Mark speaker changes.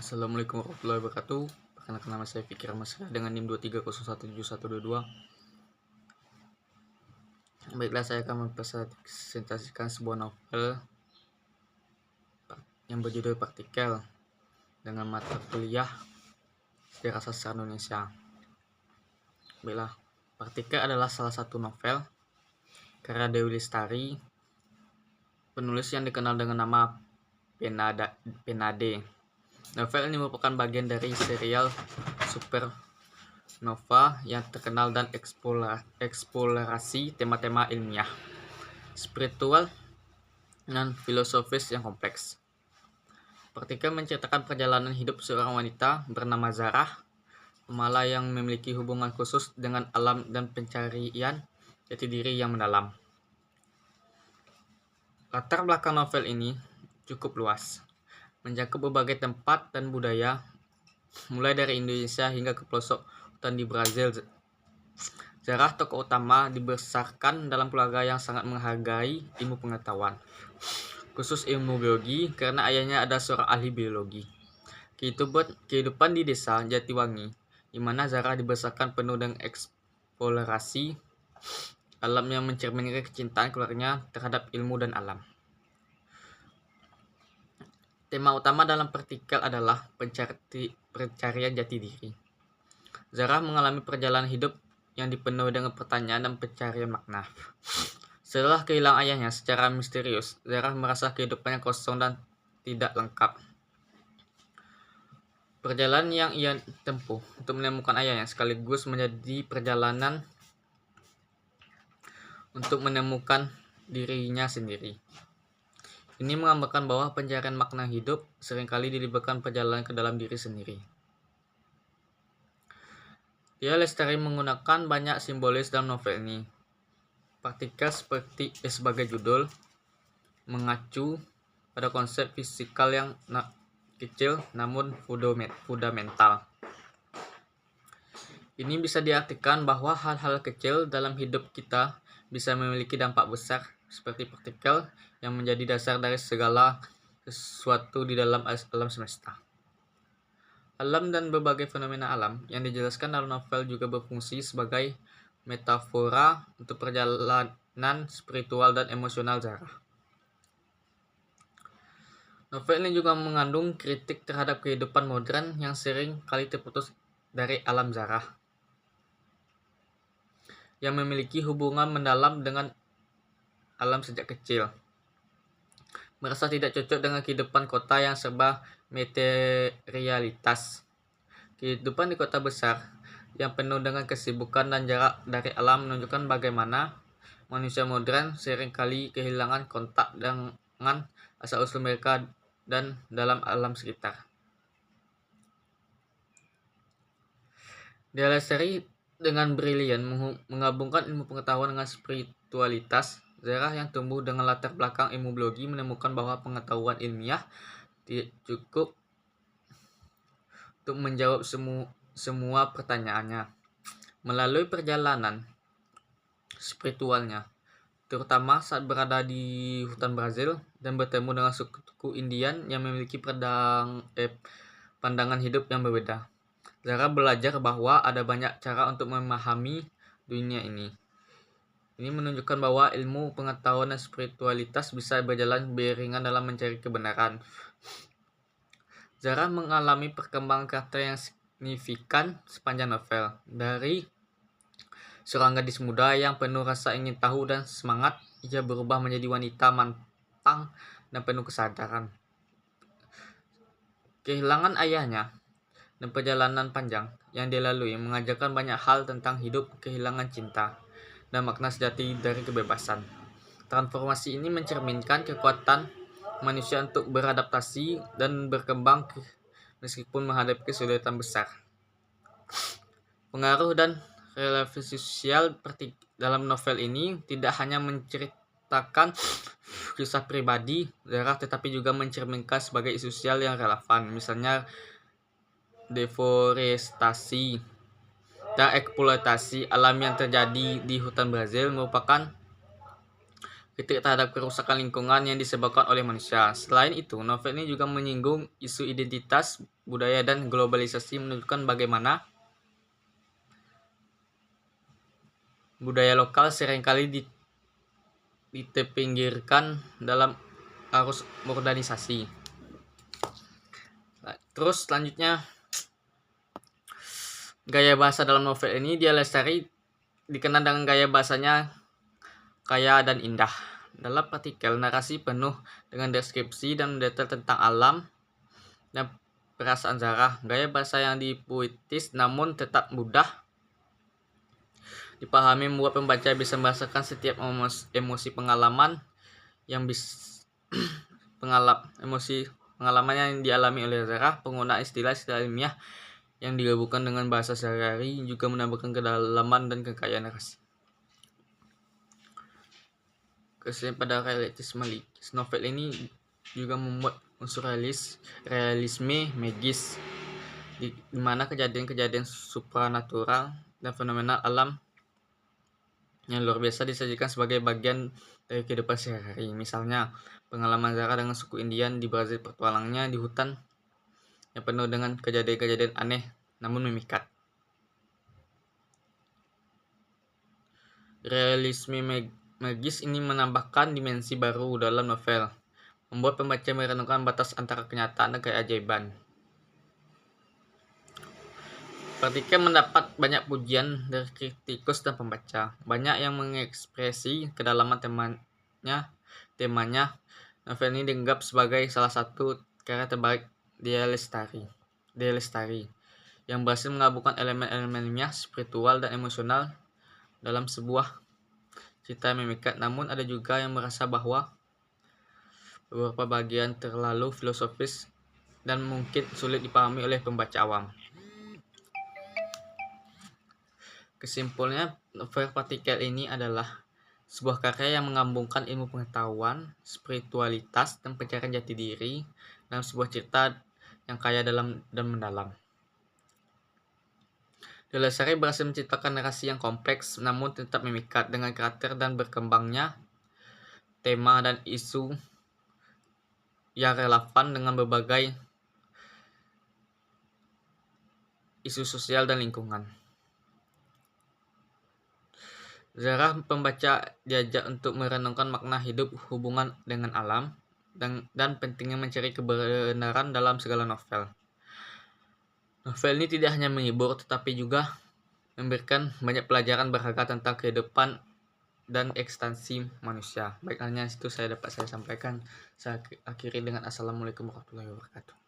Speaker 1: Assalamualaikum warahmatullahi wabarakatuh. Perkenalkan, nama saya Fikir Masra dengan NIM 23017122. Baiklah, saya akan mempresentasikan sebuah novel yang berjudul Partikel dengan mata kuliah Sejarah Sastra Indonesia. Baiklah, Partikel adalah salah satu novel karya Dewi Lestari, penulis yang dikenal dengan nama Penade. Novel ini merupakan bagian dari serial Supernova yang terkenal dan eksplorasi tema-tema ilmiah, spiritual, dan filosofis yang kompleks. Partikel menceritakan perjalanan hidup seorang wanita bernama Zarah, pemala yang memiliki hubungan khusus dengan alam dan pencarian jati diri yang mendalam. Latar belakang novel ini cukup luas, mencakup berbagai tempat dan budaya, mulai dari Indonesia hingga ke pelosok hutan di Brazil. Zarah, tokoh utama, dibesarkan dalam keluarga yang sangat menghargai ilmu pengetahuan, khusus ilmu biologi, karena ayahnya adalah seorang ahli biologi. Kehidupan di desa Jatiwangi, di mana Zarah dibesarkan penuh dengan eksplorasi alam yang mencerminkan kecintaan keluarganya terhadap ilmu dan alam. Tema utama dalam Partikel adalah pencarian jati diri. Zarah mengalami perjalanan hidup yang dipenuhi dengan pertanyaan dan pencarian makna. Setelah kehilangan ayahnya secara misterius, Zarah merasa kehidupannya kosong dan tidak lengkap. Perjalanan yang ia tempuh untuk menemukan ayahnya sekaligus menjadi perjalanan untuk menemukan dirinya sendiri. Ini menggambarkan bahwa pencarian makna hidup seringkali dilibatkan perjalanan ke dalam diri sendiri. Dia Lestari menggunakan banyak simbolis dalam novel ini. Partikel sebagai judul mengacu pada konsep fisikal yang kecil namun fundamental. Ini bisa diartikan bahwa hal-hal kecil dalam hidup kita bisa memiliki dampak besar, seperti partikel yang menjadi dasar dari segala sesuatu di dalam alam semesta. Alam dan berbagai fenomena alam yang dijelaskan dalam novel juga berfungsi sebagai metafora untuk perjalanan spiritual dan emosional Zarah. Novel ini juga mengandung kritik terhadap kehidupan modern yang sering kali terputus dari alam Zarah, yang memiliki hubungan mendalam dengan alam sejak kecil. Merasa tidak cocok dengan kehidupan kota yang serba materialitas. Kehidupan di kota besar yang penuh dengan kesibukan dan jarak dari alam menunjukkan bagaimana manusia modern seringkali kehilangan kontak dengan asal-usul mereka dan dalam alam sekitar. Dia Lestari dengan brilian menggabungkan ilmu pengetahuan dengan spiritualitas. Zarah yang tumbuh dengan latar belakang ilmu biologi menemukan bahwa pengetahuan ilmiah tidak cukup untuk menjawab semua pertanyaannya. Melalui perjalanan spiritualnya, terutama saat berada di hutan Brazil dan bertemu dengan suku Indian yang memiliki pandangan hidup yang berbeda, Zarah belajar bahwa ada banyak cara untuk memahami dunia ini. Ini menunjukkan bahwa ilmu pengetahuan dan spiritualitas bisa berjalan beriringan dalam mencari kebenaran. Zarah mengalami perkembangan karakter yang signifikan sepanjang novel. Dari seorang gadis muda yang penuh rasa ingin tahu dan semangat, ia berubah menjadi wanita matang dan penuh kesadaran. Kehilangan ayahnya dan perjalanan panjang yang dilalui mengajarkan banyak hal tentang hidup, kehilangan cinta, dan makna sejati dari kebebasan. Transformasi ini mencerminkan kekuatan manusia untuk beradaptasi dan berkembang meskipun menghadapi kesulitan besar. Pengaruh dan relasi sosial dalam novel ini tidak hanya menceritakan kisah pribadi Zarah, tetapi juga mencerminkan sebagai isu sosial yang relevan, misalnya deforestasi dan eksploitasi alam yang terjadi di hutan Brazil merupakan kritik terhadap kerusakan lingkungan yang disebabkan oleh manusia. Selain itu, novel ini juga menyinggung isu identitas, budaya, dan globalisasi, menunjukkan bagaimana budaya lokal seringkali ditepinggirkan dalam arus modernisasi. Terus selanjutnya, gaya bahasa dalam novel ini, Dia Lestari dikenal dengan gaya bahasanya kaya dan indah. Dalam partikel, narasi penuh dengan deskripsi dan detail tentang alam dan perasaan Zara. Gaya bahasa yang dipuitis namun tetap mudah dipahami membuat pembaca bisa merasakan setiap emosi pengalaman yang pengalaman yang dialami oleh Zara. Penggunaan istilah-istilah ilmiah yang digabungkan dengan bahasa sehari-hari juga menambahkan kedalaman dan kekayaan narasi. Kesan pada realisme novel ini juga membuat unsur realisme magis, di mana kejadian-kejadian supranatural dan fenomena alam yang luar biasa disajikan sebagai bagian dari kehidupan sehari-hari. Misalnya, pengalaman Zara dengan suku Indian di Brazil, petualangnya di hutan yang penuh dengan kejadian-kejadian aneh namun memikat. Realisme magis ini menambahkan dimensi baru dalam novel, membuat pembaca merenungkan batas antara kenyataan dan keajaiban. Partikel mendapat banyak pujian dari kritikus dan pembaca. Banyak yang mengekspresi kedalaman temanya. Novel ini dianggap sebagai salah satu karya terbaik Dia Lestari yang berhasil menggabungkan elemen-elemen ilmiah, spiritual, dan emosional dalam sebuah cerita yang memikat. Namun ada juga yang merasa bahwa beberapa bagian terlalu filosofis dan mungkin sulit dipahami oleh pembaca awam. Kesimpulannya, novel Partikel ini adalah sebuah karya yang menggabungkan ilmu pengetahuan, spiritualitas, dan pencarian jati diri dalam sebuah cerita yang kaya dalam dan mendalam. Dia Lestari berhasil menciptakan narasi yang kompleks namun tetap memikat dengan karakter dan berkembangnya tema dan isu yang relevan dengan berbagai isu sosial dan lingkungan. Zara pembaca diajak untuk merenungkan makna hidup, hubungan dengan alam, dan pentingnya mencari kebenaran dalam segala novel. Novel ini tidak hanya menghibur, tetapi juga memberikan banyak pelajaran berharga tentang kehidupan dan eksistensi manusia. Baik, hanya itu saya dapat saya sampaikan. Saya akhiri dengan Assalamualaikum warahmatullahi wabarakatuh.